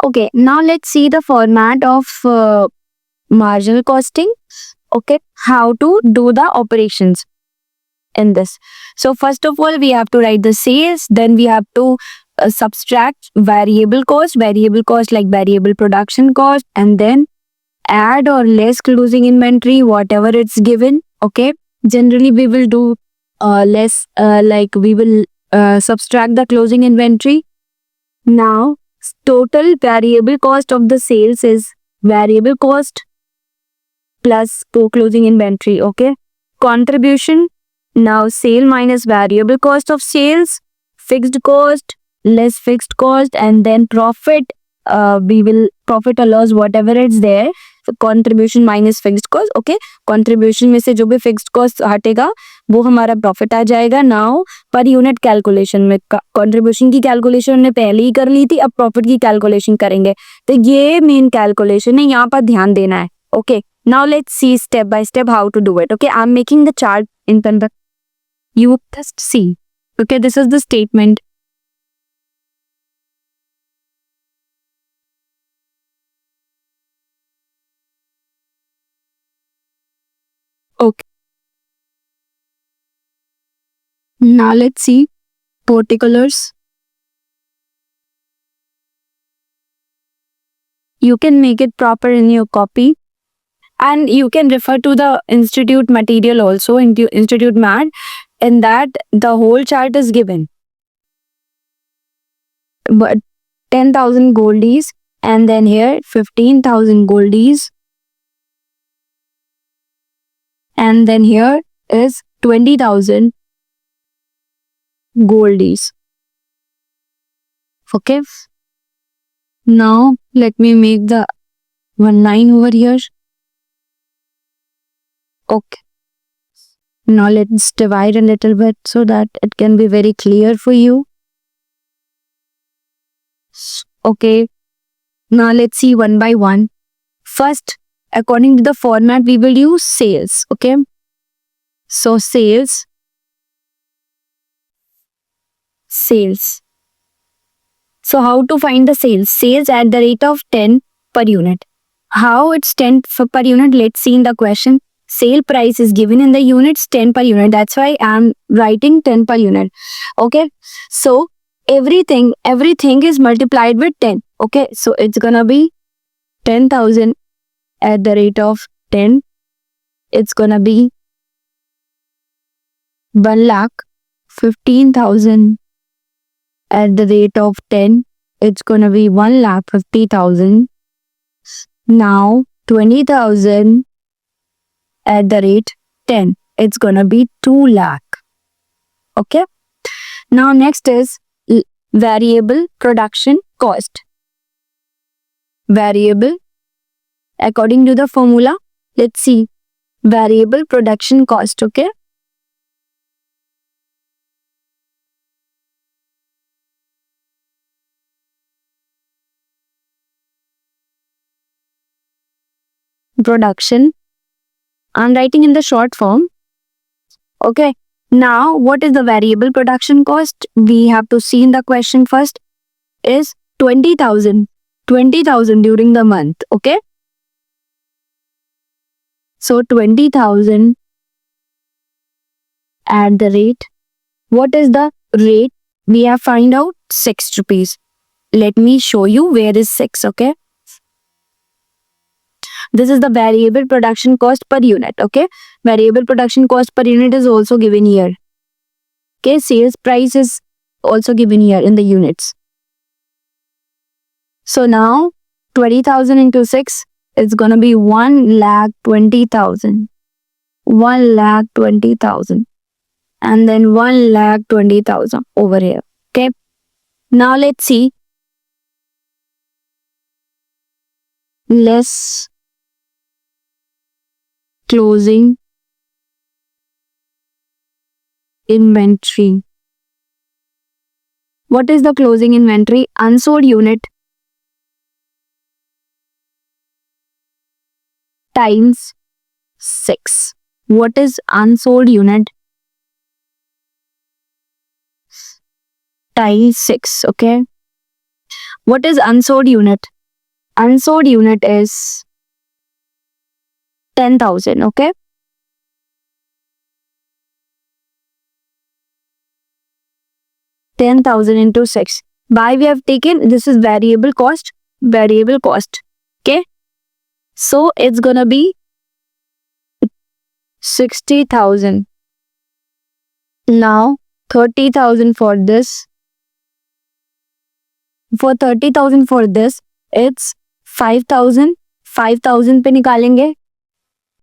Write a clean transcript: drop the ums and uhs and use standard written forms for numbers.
Okay, now let's see the format of marginal costing. Okay, how to do the operations in this. So first of all, we have to write the sales, then we have to subtract variable cost like variable production cost, and then add or less closing inventory, whatever it's given. Okay, generally we will do less, like we will subtract the closing inventory. Now, total variable cost of the sales is variable cost plus closing inventory. Okay, contribution. Now, sale minus variable cost of sales, fixed cost less fixed cost, and then profit. We will profit or loss, whatever it's there. Contribution minus fixed cost. Okay, contribution में से जो भी fixed cost हटेगा वो हमारा profit आ जाएगा. Now per unit calculation में contribution की कैलकुलेशन हमने पहले ही कर ली थी, अब प्रॉफिट की कैलकुलेशन करेंगे. तो ये मेन कैलकुलेशन है, यहाँ पर ध्यान देना है. Okay, now let's see step by step how to do it. Okay, I am making the chart in front of you. Just see. Okay, this is the statement. Okay. Now let's see particulars. You can make it proper in your copy, and you can refer to the institute material also, into institute mat. In that the whole chart is given. But 10,000 goldies, and then here 15,000 goldies, and then here is 20,000 goldies. Okay, now let me make the one line over here. Okay, now let's divide a little bit so that it can be very clear for you. Okay, now let's see one by one. First, according to the format, we will use sales. Okay, so sales. So how to find the sales? Sales at the rate of 10 per unit. How it's 10 per unit? Let's see in the question. Sale price is given in the units 10 per unit. That's why I'm writing 10 per unit. Okay, so everything is multiplied with 10. Okay, so it's gonna be 10,000 at the rate of 10. It's gonna be 1,15,000 at the rate of 10. It's gonna be 1,50,000. Now 20,000 at the rate 10. It's gonna be 2 lakh. Okay, now next is variable production cost. Variable, according to the formula, let's see variable production cost. Okay, production, I'm writing in the short form. Okay, now what is the variable production cost? We have to see in the question first is 20,000 during the month. Okay, so 20,000 at the rate. What is the rate? We have find out 6 rupees. Let me show you where is 6. Okay, this is the variable production cost per unit. Okay, variable production cost per unit is also given here. Okay, sales price is also given here in the units. So now 20,000 into 6 is gonna be 1,20,000. 1,20,000, and then 1,20,000 over here. Okay, now let's see less closing inventory. What is the closing inventory? Unsold unit times 6. What is unsold unit? Times 6. Okay, what is unsold unit? unsold unit is 10,000. Okay. 10,000 into 6. Why we have taken this is variable cost. Variable cost. Okay. So it's gonna be 60,000. Now 30,000 for this. For 30,000 for this, it's 5,000. 5,000 पे निकालेंगे